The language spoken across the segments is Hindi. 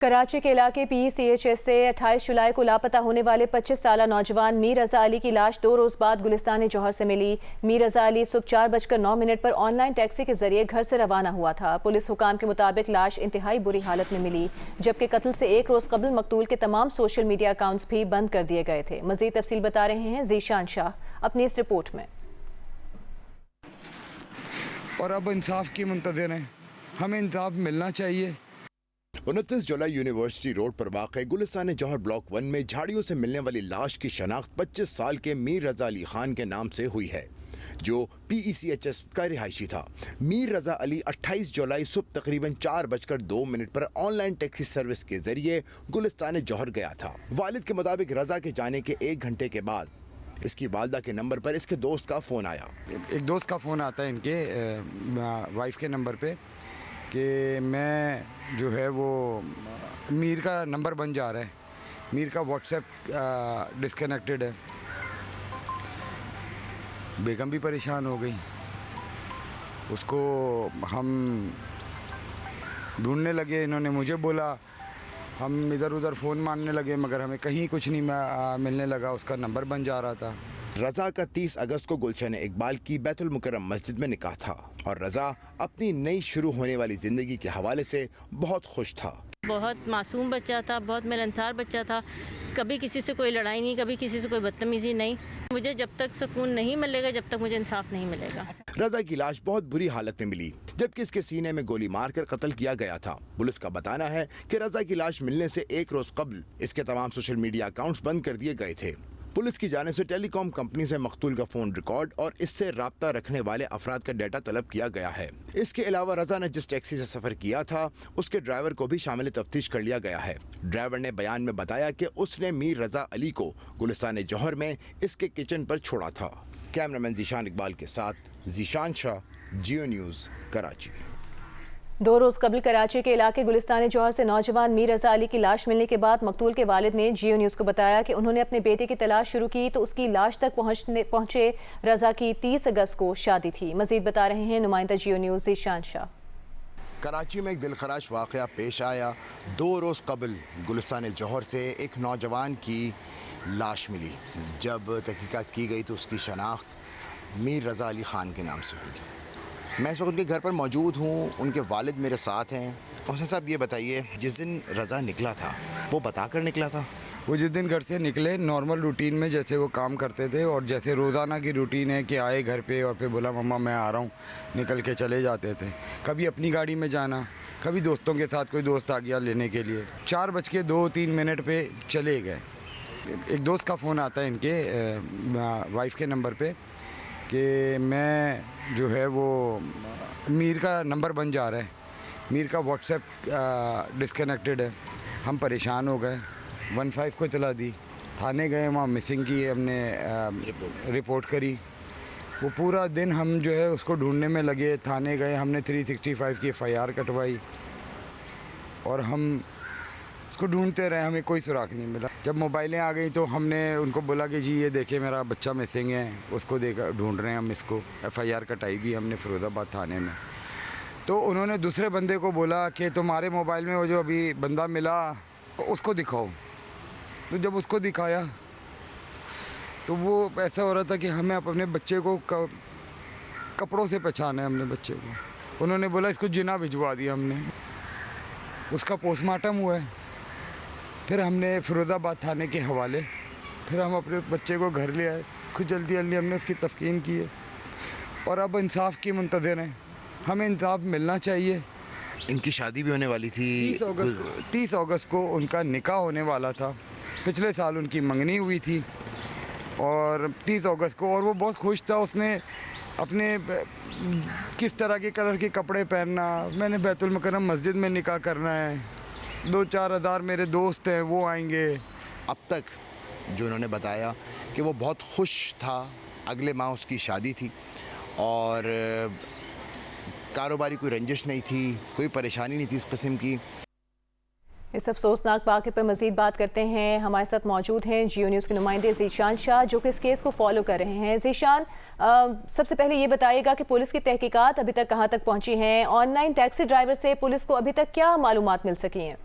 कराची के इलाके PCHS से 28 जुलाई को लापता होने वाले 25 साला नौजवान मीर रजा अली की लाश 2 रोज़ बाद गुलिस्तान जौहर से मिली। मीर रजा अली सुबह 4:09 पर ऑनलाइन टैक्सी के जरिए घर से रवाना हुआ था। पुलिस हुकाम के मुताबिक लाश इंतहाई बुरी हालत में मिली, जबकि कत्ल से 1 रोज़ कबल मकतूल के तमाम सोशल मीडिया अकाउंट्स भी बंद कर दिए गए थे। मज़ीद तफसील बता रहे हैं ज़ीशान शाह अपनी इस रिपोर्ट में। और अब इंसाफ की मुंतज़िर हैं, हमें इंसाफ मिलना चाहिए। 29 जुलाई यूनिवर्सिटी रोड पर वाक़ गुलिस्तान जौहर ब्लॉक 1 में झाड़ियों से मिलने वाली लाश की शनाख्त 25 साल के मीर रजा अली खान के नाम से हुई है, जो PCHS का रिहायशी था। मीर रजा अली 28 जुलाई सुबह तकरीबन 4:02 पर ऑनलाइन टैक्सी सर्विस के जरिए गुलिस्तान जौहर गया था। वालिद के मुताबिक रजा के जाने के 1 घंटे के बाद इसकी वालदा के नंबर पर इसके दोस्त का फ़ोन आया। एक दोस्त का फ़ोन आता है इनके वाइफ के नंबर पे कि मैं जो है वो मीर का नंबर बन जा रहा है, मीर का व्हाट्सएप डिस्कनेक्टेड है। बेगम भी परेशान हो गई, उसको हम ढूंढने लगे। इन्होंने मुझे बोला, हम इधर उधर फ़ोन मारने लगे, मगर हमें कहीं कुछ नहीं मिलने लगा। उसका नंबर बन जा रहा था। रजा का 30 अगस्त को गुलशन इकबाल की बैतुल मुकर्रम मस्जिद में निकाह था और रजा अपनी नई शुरू होने वाली ज़िंदगी के हवाले से बहुत खुश था। बहुत मासूम बच्चा था, बहुत मिलनसार बच्चा था। कभी किसी से कोई लड़ाई नहीं, कभी किसी से कोई बदतमीजी नहीं। मुझे जब तक सुकून नहीं मिलेगा, जब तक मुझे इंसाफ नहीं मिलेगा। रजा की लाश बहुत बुरी हालत में मिली, जबकि इसके सीने में गोली मारकर कत्ल किया गया था। पुलिस का बताना है कि रजा की लाश मिलने से 1 रोज कबल इसके तमाम सोशल मीडिया अकाउंट्स बंद कर दिए गए थे। पुलिस की जानिब से टेलीकॉम कंपनी से मकतूल का फ़ोन रिकॉर्ड और इससे राब्ता रखने वाले अफराद का डाटा तलब किया गया है। इसके अलावा रजा ने जिस टैक्सी से सफ़र किया था उसके ड्राइवर को भी शामिल तफ्तीश कर लिया गया है। ड्राइवर ने बयान में बताया कि उसने मीर रजा अली को गुलिस्तान जौहर में इसके किचन पर छोड़ा था। कैमरामैन ज़ीशान इकबाल के साथ ज़ीशान शाह, जियो न्यूज़, कराची। 2 रोज़ कबल कराची के इलाके गुलिस्तान जौहर से नौजवान मीर रजा अली की लाश मिलने के बाद मकतूल के वालिद ने जियो न्यूज़ को बताया कि उन्होंने अपने बेटे की तलाश शुरू की तो उसकी लाश तक पहुंचे। रजा की 30 अगस्त को शादी थी। मज़ीद बता रहे हैं नुमाइंदा जियो न्यूज़ ज़ीशान शाह। कराची में एक दिलखराश वाक़या पेश आया। 2 रोज़ कबल गुलिस्तान जौहर से एक नौजवान की लाश मिली। जब तहकीकात की गई तो उसकी शनाख्त मीर रजा अली ख़ान के नाम से हुई। मैं इस वक्त उनके घर पर मौजूद हूँ, उनके वालिद मेरे साथ हैं। हुसैन साहब, ये बताइए, जिस दिन रज़ा निकला था वो बताकर निकला था? वो जिस दिन घर से निकले नॉर्मल रूटीन में जैसे वो काम करते थे और जैसे रोज़ाना की रूटीन है कि आए घर पे और फिर बोला मम्मा मैं आ रहा हूँ, निकल के चले जाते थे। कभी अपनी गाड़ी में जाना, कभी दोस्तों के साथ, कोई दोस्त आ गया लेने के लिए। 4:02 पे चले गए। एक दोस्त का फ़ोन आता है इनके वाइफ के नंबर पे कि मैं जो है वो मीर का नंबर बन जा रहा है, मीर का व्हाट्सएप डिस्कनेक्टेड है। हम परेशान हो गए, 15 को इतला दी, थाने गए, वहाँ मिसिंग की हमने रिपोर्ट करी। वो पूरा दिन हम जो है उसको ढूंढने में लगे। थाने गए, हमने 365 की FIR कटवाई और हम उसको ढूंढते रहे, हमें कोई सुराख नहीं मिला। जब मोबाइलें आ गई तो हमने उनको बोला कि जी ये देखिए मेरा बच्चा मिसिंग है, उसको देखा ढूंढ रहे हैं हम इसको। FIR कटाई भी हमने फिरोज़ाबाद थाने में। तो उन्होंने दूसरे बंदे को बोला कि तुम्हारे मोबाइल में वो जो अभी बंदा मिला उसको दिखाओ। तो जब उसको दिखाया तो वो ऐसा हो रहा था कि हमें अपने बच्चे को कपड़ों से पहचाना है हमने बच्चे को। उन्होंने बोला इसको जिना भिजवा दिया हमने, उसका पोस्टमार्टम हुआ है। फिर हमने फिरोज़ाबाद थाने के हवाले, फिर हम अपने बच्चे को घर ले आए। कुछ जल्दी जल्दी हमने उसकी तफ्कीन की है और अब इंसाफ की मुंतज़िर हैं, हमें इंसाफ मिलना चाहिए। इनकी शादी भी होने वाली थी। 30 अगस्त को उनका निकाह होने वाला था। पिछले साल उनकी मंगनी हुई थी और 30 अगस्त को, और वो बहुत खुश था। उसने अपने किस तरह के कलर के कपड़े पहनना, मैंने बैतुल मुकर्रम मस्जिद में निकाह करना है, 2-4 हज़ार मेरे दोस्त हैं वो आएंगे। अब तक जो उन्होंने बताया कि वो बहुत खुश था, अगले माह उसकी शादी थी और कारोबारी कोई रंजिश नहीं थी, कोई परेशानी नहीं थी इस किस्म की। इस अफसोसनाक वाक़े पर मज़ीद बात करते हैं। हमारे साथ मौजूद हैं जियो न्यूज़ के नुमाइंदे ज़ीशान शाह, जो कि इस केस को फॉलो कर रहे हैं। ज़ीशान, सबसे पहले ये बताइएगा कि पुलिस की तहकीकात अभी तक कहाँ तक पहुँची हैं? ऑनलाइन टैक्सी ड्राइवर से पुलिस को अभी तक क्या मालूमात मिल सकी हैं?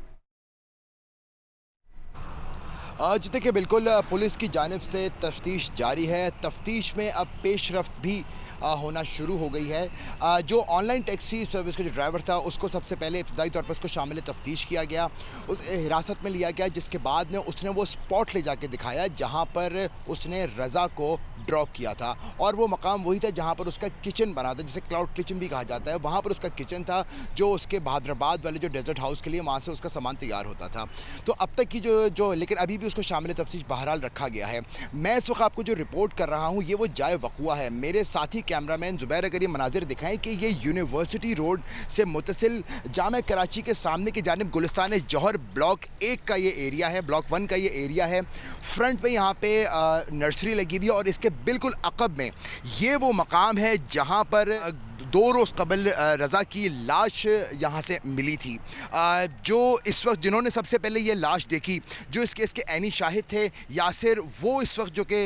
जी देखिए, बिल्कुल पुलिस की जानिब से तफ्तीश जारी है। तफ्तीश में अब पेशरफ्त भी होना शुरू हो गई है। जो ऑनलाइन टैक्सी सर्विस का जो ड्राइवर था, उसको सबसे पहले इब्तदाई तौर पर उसको शामिल तफ्तीश किया गया, उस हिरासत में लिया गया, जिसके बाद में उसने वो स्पॉट ले जाके दिखाया जहाँ पर उसने रज़ा को ड्रॉप किया था, और वो मकाम वही था जहाँ पर उसका किचन बना था, जिसे क्लाउड किचन भी कहा जाता है। वहाँ पर उसका किचन था, जो उसके बहादुराबाद वाले जो डेजर्ट हाउस के लिए वहाँ से उसका सामान तैयार होता था। तो अब तक की जो लेकिन अभी भी उसको शामिल तफ्तीश बहरहाल रखा गया है। मैं इस वक्त आपको जो रिपोर्ट कर रहा हूँ, ये वो जाए वक़ुआ है। मेरे साथी कैमरामैन ज़ुबैर अगर ये मनाजिर दिखाएं कि ये यूनिवर्सिटी रोड से मुतसिल जामा कराची के सामने की जानिब गुलिस्तान जौहर ब्लॉक 1 का ये एरिया है, ब्लॉक 1 का ये एरिया है। फ्रंट पे यहाँ पे नर्सरी लगी हुई है, और इसके बिल्कुल अक़ब में ये वो मकाम है जहाँ पर 2 रोज़ कबल रज़ा की लाश यहाँ से मिली थी। जो इस वक्त जिन्होंने सबसे पहले ये लाश देखी, जो इस केस के ऐनी शाहिद थे यासिर, वो इस वक्त जो कि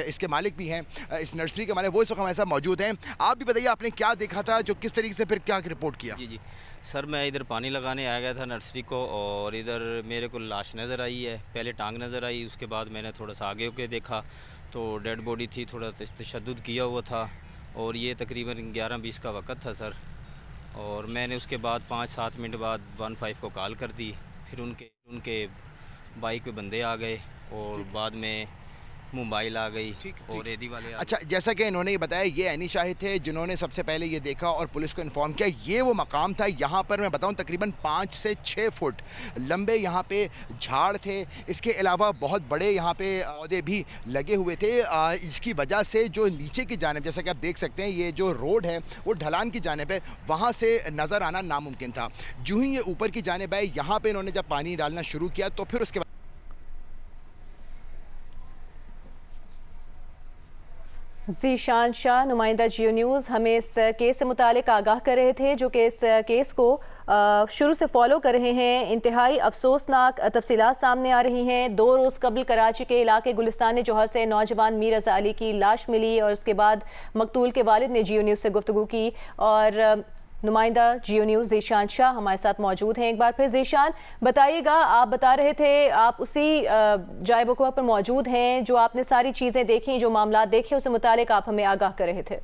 इसके मालिक भी हैं, इस नर्सरी के मालिक, वो इस वक्त हमारे साथ मौजूद हैं। आप भी बताइए, आपने क्या देखा था, जो किस तरीके से फिर क्या रिपोर्ट किया? जी सर, मैं इधर पानी लगाने आ गया था नर्सरी को, और इधर मेरे को लाश नज़र आई है। पहले टांग नज़र आई, उसके बाद मैंने थोड़ा सा आगे होके देखा तो डेड बॉडी थी, थोड़ा तशद्दुद किया हुआ था, और ये तकरीबन 11:20 का वक़्त था सर। और मैंने उसके बाद 5-7 मिनट बाद 15 को कॉल कर दी। फिर उनके बाइक पे बंदे आ गए, और बाद में मोबाइल आ गई और रेडी वाले आ अच्छा, जैसा कि इन्होंने ये बताया, ये ऐनी शाहिद थे जिन्होंने सबसे पहले ये देखा और पुलिस को इन्फॉर्म किया। ये वो मकाम था, यहाँ पर मैं बताऊँ तकरीबन 5 से 6 फुट लंबे यहाँ पे झाड़ थे। इसके अलावा बहुत बड़े यहाँ पे पौधे भी लगे हुए थे। इसकी वजह से जो नीचे की जानिब, जैसा कि आप देख सकते हैं, ये जो रोड है वो ढलान की जानिब है, वहाँ से नज़र आना नामुमकिन था। जो ही ये ऊपर की जानिब आए, यहाँ पर इन्होंने जब पानी डालना शुरू किया तो फिर उसके ज़ीशान शाह, नुमाइंदा जियो न्यूज़, हमें इस केस से मुतालिक आगाह कर रहे थे, जो कि इस केस को शुरू से फॉलो कर रहे हैं। इंतहाई अफसोसनाक तफसीलात सामने आ रही हैं। 2 रोज़ कबल कराची के इलाके गुलिस्तान जौहर से नौजवान मीर रज़ा अली की लाश मिली, और उसके बाद मकतूल के वालिद ने जियो न्यूज़ से गुफ्तगू की, और नुमाइंदा जियो न्यूज़ ज़ीशान शाह हमारे साथ मौजूद हैं। एक बार फिर ज़ीशान, बताइएगा, आप बता रहे थे आप उसी जाए वक़ुआ पर मौजूद हैं, जो आपने सारी चीज़ें देखी, जो मामला देखे, उससे मुतालिक आप हमें आगाह कर रहे थे।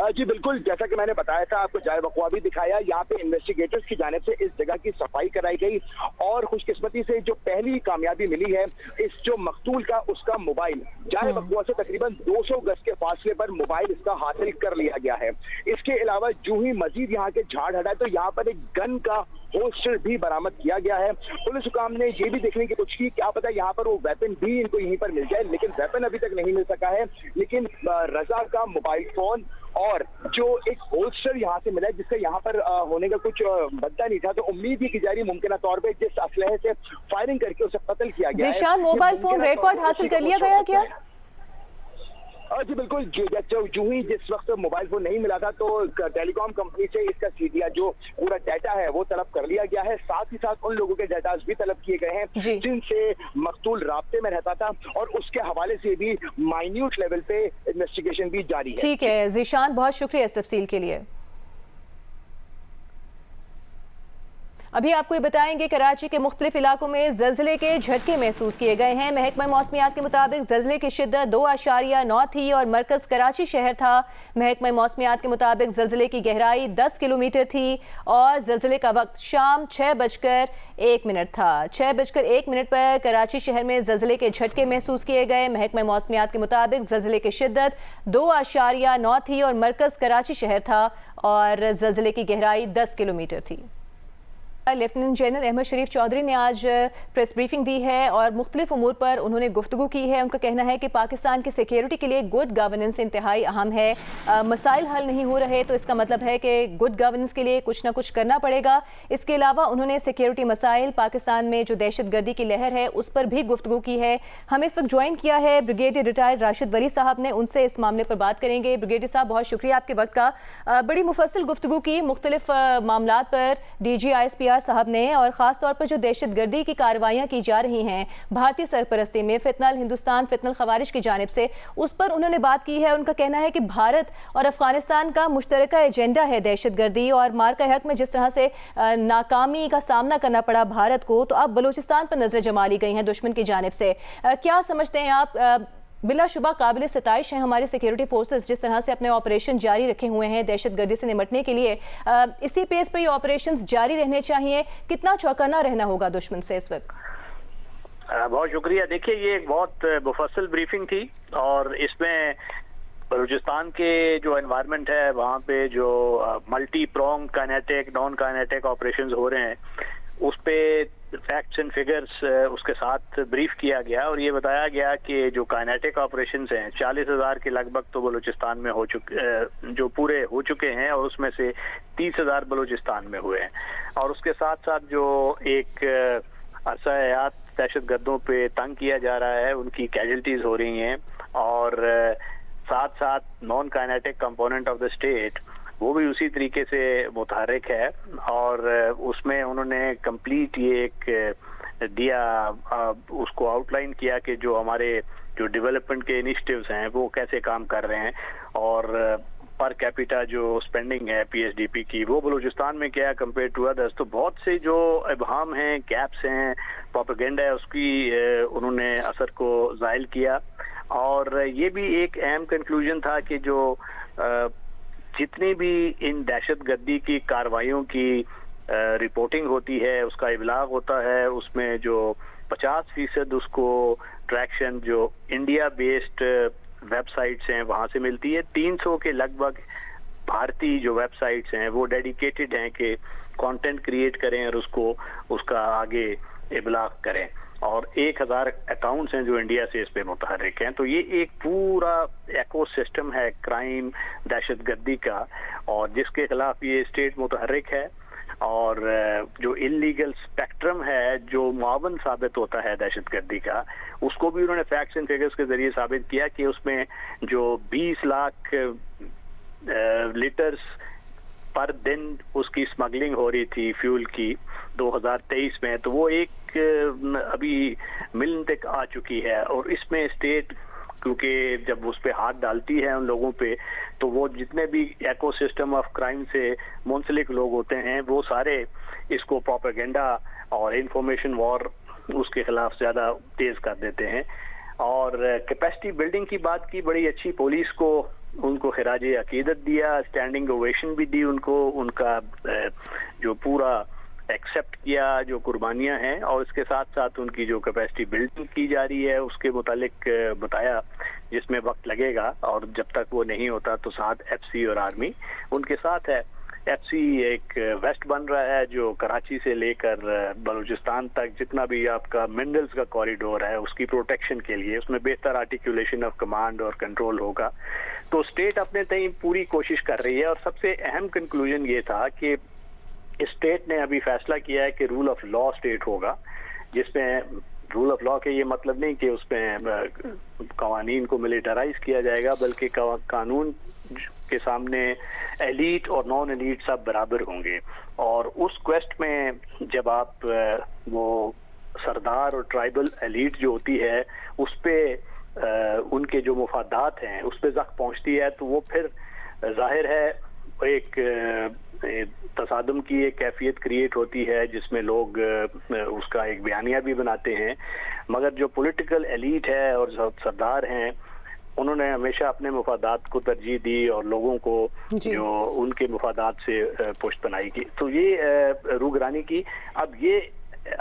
जी बिल्कुल, जैसा कि मैंने बताया था, आपको जाए वक़ुआ भी दिखाया। यहाँ पे इन्वेस्टिगेटर्स की जानिब से इस जगह की सफाई कराई गई, और खुशकिस्मती से जो पहली कामयाबी मिली है, इस जो मकतूल का उसका मोबाइल जाए वक़ुआ से तकरीबन 200 गज के फासले पर मोबाइल इसका हासिल कर लिया गया है। इसके अलावा जो ही मजीद यहाँ के झाड़ हटाए तो यहाँ पर एक गन का होस्टर भी बरामद किया गया है। पुलिस हुकाम ने ये भी देखने की कोशिश की, क्या पता यहाँ पर वो वेपन भी इनको यहीं पर मिल जाए, लेकिन वेपन अभी तक नहीं मिल सका है। लेकिन रज़ा का मोबाइल फोन और जो एक होस्टर यहाँ से मिला है, जिसका यहाँ पर होने का कुछ बद्दा नहीं था, तो उम्मीद ही की जा रही मुमकिन तौर पर जिस असलहे से फायरिंग करके उसे कत्ल किया गया है। ज़ीशान, मोबाइल फोन रिकॉर्ड हासिल कर लिया गया क्या? जी बिल्कुल, जो ही जिस वक्त मोबाइल फोन नहीं मिला था, तो टेलीकॉम कंपनी से इसका सीडिया जो पूरा डाटा है वो तलब कर लिया गया है। साथ ही साथ उन लोगों के डाटा भी तलब किए गए हैं जिनसे मकतूल राब्ते में रहता था, और उसके हवाले से भी माइन्यूट लेवल पे इन्वेस्टिगेशन भी जारी है। ठीक है ज़ीशान, बहुत शुक्रिया इस तफसील के लिए। अभी आपको ये बताएंगे, कराची के मुख्तलिफ इलाकों में ज़लज़ले के झटके महसूस किए गए हैं। महकमा मौसमियात के मुताबिक ज़लज़ले की शिद्दत 2.9 थी, और मरकज़ कराची शहर था। महकमा मौसमियात के मुताबिक ज़लज़ले की गहराई 10 किलोमीटर थी, और ज़लज़ले का वक्त शाम 6:01 था। 6:01 पर कराची शहर में ज़लज़ले के झटके महसूस किए गए। महकमा मौसमियात के मुताबिक ज़लज़ले की शिद्दत 2.9 थी, और मरकज़ कराची शहर था, और ज़लज़ले की गहराई 10 किलोमीटर थी। लेफ्टिनेंट जनरल अहमद शरीफ चौधरी ने आज प्रेस ब्रीफिंग दी है, और मुख्तलिफ उमूर पर उन्होंने गुफ्तगू की है। उनका कहना है कि पाकिस्तान की सिक्योरिटी के लिए गुड गवर्नेंस इंतहाई अहम है। मसाइल हल नहीं हो रहे तो इसका मतलब है कि गुड गवर्नेंस के लिए कुछ ना कुछ करना पड़ेगा। इसके अलावा उन्होंने सिक्योरिटी मसाइल, पाकिस्तान में जो दहशतगर्दी की लहर है, उस पर भी गुफ्तगू की है। हमें इस वक्त ज्वाइन किया है ब्रिगेडियर रिटायर्ड राशिद वली साहब ने, उनसे इस मामले पर बात करेंगे। ब्रिगेडियर साहब, बहुत शुक्रिया आपके वक्त का। बड़ी मुफस्सल गुफ्तगू की मुख्तलिफ मामलात पर। DG ISPR अख्तियार साहब ने और ख़ास तौर पर जो दहशतगर्दी की कार्रवाइयाँ की जा रही हैं भारतीय सरपरस्ती में फितनल हिंदुस्तान फितनल खवारिज की जानिब से, उस पर उन्होंने बात की है। उनका कहना है कि भारत और अफगानिस्तान का मुश्तरका एजेंडा है दहशतगर्दी और मार्का हक में जिस तरह से नाकामी का सामना करना पड़ा भारत को, तो अब बलूचिस्तान पर नजर जमा ली गई हैं दुश्मन की जानिब से। क्या समझते हैं आप? बिलाशुबा काबिल सिताइश है हमारे सिक्योरिटी फोर्सेस जिस तरह से अपने ऑपरेशन जारी रखे हुए हैं दहशतगर्दी से निपटने के लिए। इसी पेस पर ये ऑपरेशंस जारी रहने चाहिए। कितना चौकन्ना रहना होगा दुश्मन से इस वक्त? बहुत शुक्रिया। देखिए, ये एक बहुत मुफस्सल ब्रीफिंग थी और इसमें बलूचिस्तान के जो एनवायरनमेंट है वहाँ पे जो multi prong kinetic non kinetic operations हो रहे हैं उस पे फैक्ट्स एंड फिगर्स उसके साथ ब्रीफ किया गया और ये बताया गया कि जो काइनेटिक ऑपरेशंस हैं 40,000 के लगभग तो बलूचिस्तान में हो चुके जो पूरे हो चुके हैं और उसमें से 30,000 बलूचिस्तान में हुए हैं। और उसके साथ साथ जो एक अरसा हयात दहशतगर्दों पे तंग किया जा रहा है उनकी कैजुअल्टीज हो रही हैं और साथ साथ non kinetic component of the state वो भी उसी तरीके से मुतहर्रिक है और उसमें उन्होंने कंप्लीट ये एक दिया उसको आउटलाइन किया कि जो हमारे जो डेवलपमेंट के इनिशिएटिव्स हैं वो कैसे काम कर रहे हैं और पर कैपिटा जो स्पेंडिंग है पीएसडीपी की वो बलूचिस्तान में क्या है कंपेयर टू अदर्स। तो बहुत से जो इबहाम हैं, गैप्स हैं, प्रोपेगेंडा है उसकी उन्होंने असर को ज़ाहिर किया और ये भी एक अहम कंक्लूजन था कि जो जितनी भी इन दहशतगर्दी की कार्रवाइयों की रिपोर्टिंग होती है उसका इबलाग होता है उसमें जो 50% उसको ट्रैक्शन जो इंडिया बेस्ड वेबसाइट्स हैं वहां से मिलती है। 300 के लगभग भारतीय जो वेबसाइट्स हैं वो डेडिकेटेड हैं कि कंटेंट क्रिएट करें और उसका आगे इबलाग करें और 1000 अकाउंट्स हैं जो इंडिया से इस पे मुतहर्रिक हैं। तो ये एक पूरा इकोसिस्टम है क्राइम दहशतगर्दी का और जिसके खिलाफ ये स्टेट मुतहर्रिक है और जो इल्लीगल स्पेक्ट्रम है जो मुआवन साबित होता है दहशतगर्दी का उसको भी उन्होंने फैक्ट्स एंड फिगर्स के जरिए साबित किया कि उसमें जो 20 लाख लीटर्स पर दिन उसकी स्मगलिंग हो रही थी फ्यूल की 2023 में, तो वो एक अभी मिलन तक आ चुकी है और इसमें स्टेट क्योंकि जब उस पे हाथ डालती है उन लोगों पे तो वो जितने भी इकोसिस्टम ऑफ क्राइम से मुंसलिक लोग होते हैं वो सारे इसको प्रोपेगेंडा और इंफॉर्मेशन वॉर उसके खिलाफ ज्यादा तेज कर देते हैं। और कैपेसिटी बिल्डिंग की बात की, बड़ी अच्छी पुलिस को उनको खिराजे अकीदत दिया, स्टैंडिंग ओवेशन भी दी उनको, उनका जो पूरा एक्सेप्ट किया जो कुर्बानियां हैं और इसके साथ साथ उनकी जो कैपेसिटी बिल्डिंग की जा रही है उसके मुतालिक बताया जिसमें वक्त लगेगा और जब तक वो नहीं होता तो साथ एफसी और आर्मी उनके साथ है। एफसी एक वेस्ट बन रहा है जो कराची से लेकर बलूचिस्तान तक जितना भी आपका मिनरल्स का कॉरिडोर है उसकी प्रोटेक्शन के लिए उसमें बेहतर आर्टिकुलेशन ऑफ कमांड और कंट्रोल होगा। तो स्टेट अपने तय पूरी कोशिश कर रही है और सबसे अहम कंक्लूजन ये था कि स्टेट ने अभी फैसला किया है कि रूल ऑफ लॉ स्टेट होगा जिसमें रूल ऑफ लॉ के ये मतलब नहीं कि उसमें कवानीन को मिलिटराइज किया जाएगा बल्कि कानून के सामने एलीट और नॉन एलीट सब बराबर होंगे। और उस क्वेस्ट में जब आप वो सरदार और ट्राइबल एलीट जो होती है उस पे उनके जो मुफादात हैं उस पे जख्म पहुंचती है तो वो फिर जाहिर है एक तसादुम की एक कैफियत क्रिएट होती है जिसमें लोग उसका एक बयानिया भी बनाते हैं। मगर जो पॉलिटिकल एलीट है और सरदार हैं उन्होंने हमेशा अपने मुफादात को तरजीह दी और लोगों को जो उनके मुफादात से पुश्त बनाई की। तो ये रूगरानी की अब ये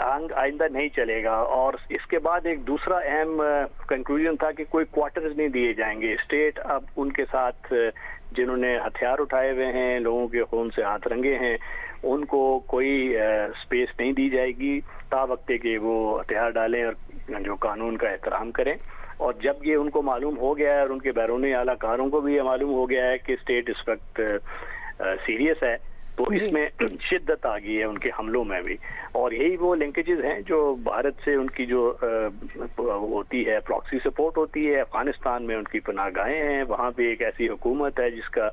आइंदा नहीं चलेगा। और इसके बाद एक दूसरा अहम कंक्लूजन था कि कोई क्वार्टर्स नहीं दिए जाएंगे। स्टेट अब उनके साथ जिन्होंने हथियार उठाए हुए हैं, लोगों के खून से हाथ रंगे हैं, उनको कोई स्पेस नहीं दी जाएगी तावक्ते के वो हथियार डालें और जो कानून का एहतराम करें। और जब ये उनको मालूम हो गया है और उनके बैरूनी आलाकारों को भी ये मालूम हो गया है कि स्टेट इस वक्त सीरियस है तो इसमें शिद्दत आ गई है उनके हमलों में भी। और यही वो लिंकेजेस हैं जो भारत से उनकी जो होती है प्रॉक्सी सपोर्ट होती है। अफगानिस्तान में उनकी पनाहगाहें हैं, वहाँ पे एक ऐसी हुकूमत है जिसका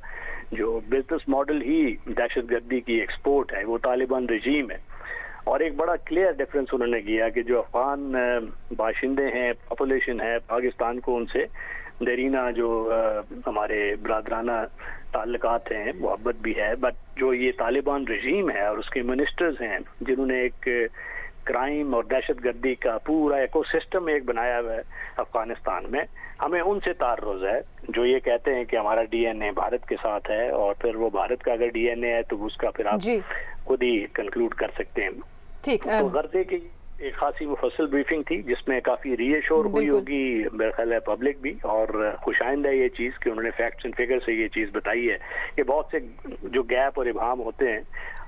जो बिजनेस मॉडल ही दहशतगर्दी की एक्सपोर्ट है, वो तालिबान रजीम है। और एक बड़ा क्लियर डिफरेंस उन्होंने किया कि जो अफगान बाशिंदे हैं, पॉपुलेशन है, पाकिस्तान को उनसे देरीना जो हमारे बरादराना ताल्लुकात हैं, मोहब्बत भी है, बट जो ये तालिबान रजीम है और उसके मिनिस्टर्स हैं जिन्होंने एक क्राइम और दहशतगर्दी का पूरा इकोसिस्टम एक बनाया हुआ है अफगानिस्तान में, हमें उनसे तारुज़ है जो ये कहते हैं कि हमारा डीएनए भारत के साथ है, और फिर वो भारत का अगर डीएनए है तो उसका फिर आप खुद ही कंक्लूड कर सकते हैं। ठीक, तो गर्दे की एक खासी मुफस्सल ब्रीफिंग थी जिसमें काफी रीएश्योर हुई होगी मेरे ख्याल है पब्लिक भी, और खुशाइंद है ये चीज कि उन्होंने फैक्ट्स एंड फिगर से ये चीज बताई है कि बहुत से जो गैप और इबाम होते हैं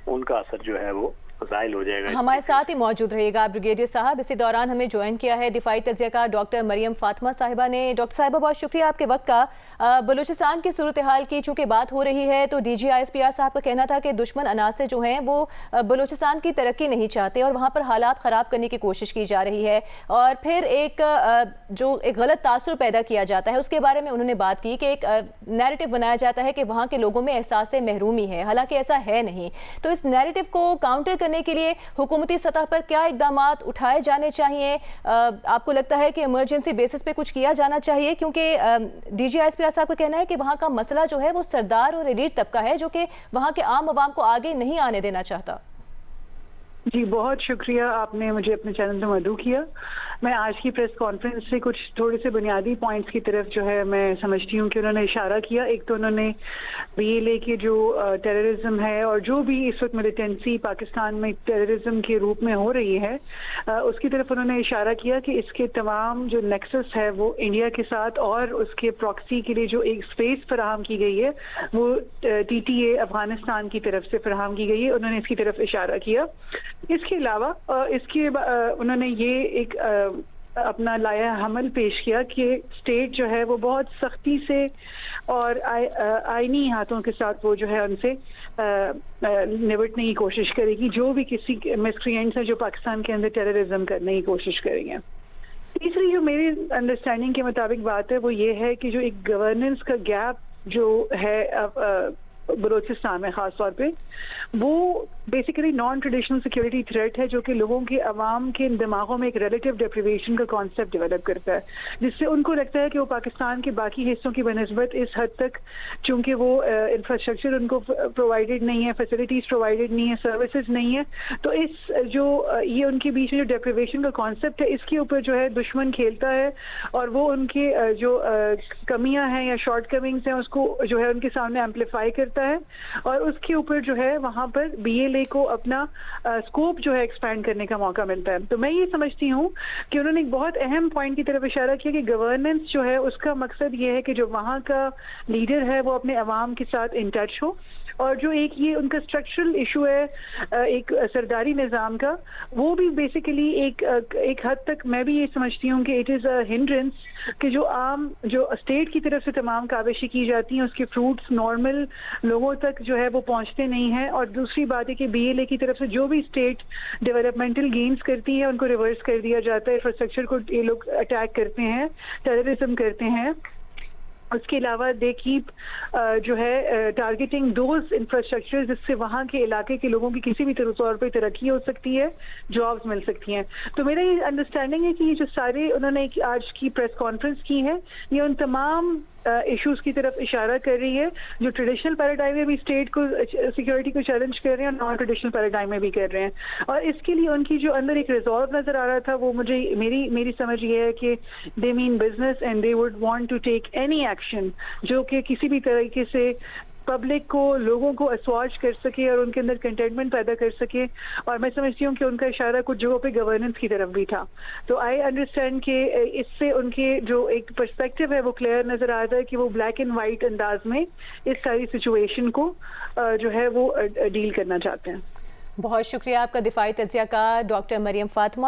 उनका असर जो है वो ज़ाहिल हो जाएगा। हमारे साथ ही मौजूद रहिएगा ब्रिगेडियर साहब। इसी दौरान हमें ज्वाइन किया है दिफाई तज्ज़ियाकार डॉक्टर मरियम फातिमा साहिबा ने। डॉक्टर साहिबा, बहुत शुक्रिया आपके वक्त का। बलूचिस्तान की सूरत हाल की चूँकि बात हो रही है तो DGISPR साहब का कहना था कि दुश्मन अनासर जो हैं वो बलूचिस्तान की तरक्की नहीं चाहते और वहाँ पर हालात ख़राब करने की कोशिश की जा रही है, और फिर एक गलत तासुर पैदा किया जाता है। उसके बारे में उन्होंने बात की कि एक नैरेटिव बनाया जाता है कि वहाँ के लोगों में एहसास महरूमी है, हालांकि ऐसा है नहीं। तो इस नैरेटिव को काउंटर करने के लिए हुकूमती सतह पर क्या इक़दामात उठाए जाने चाहिए? आपको लगता है कि इमरजेंसी बेसिस पे कुछ किया जाना चाहिए? क्योंकि DGISPR साहब का कहना है कि वहाँ का मसला जो है वो सरदार और एलीट तबका है जो कि वहाँ के आम आवाम को आगे नहीं आने देना चाहता। जी, बहुत शुक्रिया, आपने मुझे अपने चैनल में मदऊ किया। मैं आज की प्रेस कॉन्फ्रेंस से कुछ थोड़े से बुनियादी पॉइंट्स की तरफ जो है मैं समझती हूँ कि उन्होंने इशारा किया। एक तो उन्होंने BLA के जो टेररिज्म है और जो भी इस वक्त मिलिटेंसी पाकिस्तान में टेररिज्म के रूप में हो रही है उसकी तरफ उन्होंने इशारा किया कि इसके तमाम जो नेक्सस है वो इंडिया के साथ और उसके प्रॉक्सी के लिए जो एक स्पेस फराहम की गई है वो TTA अफगानिस्तान की तरफ से फराहम की गई है। उन्होंने इसकी तरफ इशारा किया। इसके अलावा उन्होंने ये एक अपना लाया हमल पेश किया कि स्टेट जो है वो बहुत सख्ती से और आईनी हाथों के साथ वो जो है उनसे निपटने की कोशिश करेगी जो भी किसी मिसक्रिएंट्स हैं जो पाकिस्तान के अंदर टेररिज्म करने की कोशिश करेंगे। तीसरी जो मेरी अंडरस्टैंडिंग के मुताबिक बात है वो ये है कि जो एक गवर्नेंस का गैप जो है बलूचिस्तान में ख़ास तौर पे वो basically non traditional security threat है जो कि लोगों के अवाम के दिमागों में एक रिलेटिव डिप्रिवेशन का कॉन्सेप्ट डेवलप करता है, जिससे उनको लगता है कि वो पाकिस्तान के बाकी हिस्सों की बनस्बत इस हद तक चूंकि वो इंफ्रास्ट्रक्चर उनको प्रोवाइडेड नहीं है, फैसिलिटीज़ प्रोवाइडेड नहीं है, सर्विसेज नहीं है, तो इस जो ये उनके बीच में जो डिप्रिवेशन का कॉन्सेप्ट है इसके ऊपर जो है दुश्मन खेलता है और वो उनके जो कमियाँ हैं या शॉर्ट कमिंग्स हैं उसको जो है उनके सामने एम्पलीफाई करता है और उसके ऊपर जो है वहाँ पर BLA को अपना स्कोप जो है एक्सपैंड करने का मौका मिलता है। तो मैं ये समझती हूँ कि उन्होंने एक बहुत अहम पॉइंट की तरफ इशारा किया कि गवर्नेंस जो है उसका मकसद ये है कि जो वहाँ का लीडर है वो अपने अवाम के साथ इन टच हो, और जो एक ये उनका स्ट्रक्चरल इशू है एक सरदारी निज़ाम का, वो भी बेसिकली एक हद तक मैं भी ये समझती हूँ कि इट इज़ अ हिंड्रेंस कि जो आम जो स्टेट की तरफ से तमाम काविशें की जाती हैं उसके फ्रूट्स नॉर्मल लोगों तक जो है वो पहुँचते नहीं हैं। और दूसरी बात है कि BLA की तरफ से जो भी स्टेट डेवलपमेंटल गेन्स करती है उनको रिवर्स कर दिया जाता है, इंफ्रास्ट्रक्चर को ये लोग अटैक करते हैं, टेररिज्म करते हैं। उसके अलावा दे कीप जो है टारगेटिंग दोज इंफ्रास्ट्रक्चर जिससे वहाँ के इलाके के लोगों की किसी भी तौर पर तरक्की हो सकती है, जॉब्स मिल सकती हैं। तो मेरा ये अंडरस्टैंडिंग है कि ये जो सारे उन्होंने आज की प्रेस कॉन्फ्रेंस की है ये उन तमाम इश्यूज की तरफ इशारा कर रही है जो ट्रेडिशनल पैराडाइम में भी स्टेट को सिक्योरिटी को चैलेंज कर रहे हैं और नॉन ट्रेडिशनल पैराडाइम में भी कर रहे हैं। और इसके लिए उनकी जो अंदर एक रिजॉल्व नजर आ रहा था वो मुझे मेरी समझ ये है कि they mean business and they would want to take any action जो कि किसी भी तरीके से पब्लिक को लोगों को असवाज कर सके और उनके अंदर कंटेनमेंट पैदा कर सके। और मैं समझती हूँ कि उनका इशारा कुछ जगहों पे गवर्नेंस की तरफ भी था। तो आई अंडरस्टैंड कि इससे उनके जो एक पर्सपेक्टिव है वो क्लियर नजर आता है कि वो ब्लैक एंड वाइट अंदाज में इस सारी सिचुएशन को जो है वो डील करना चाहते हैं। बहुत शुक्रिया आपका दिफाई तज्ज़ियाकार डॉक्टर मरियम फातिमा।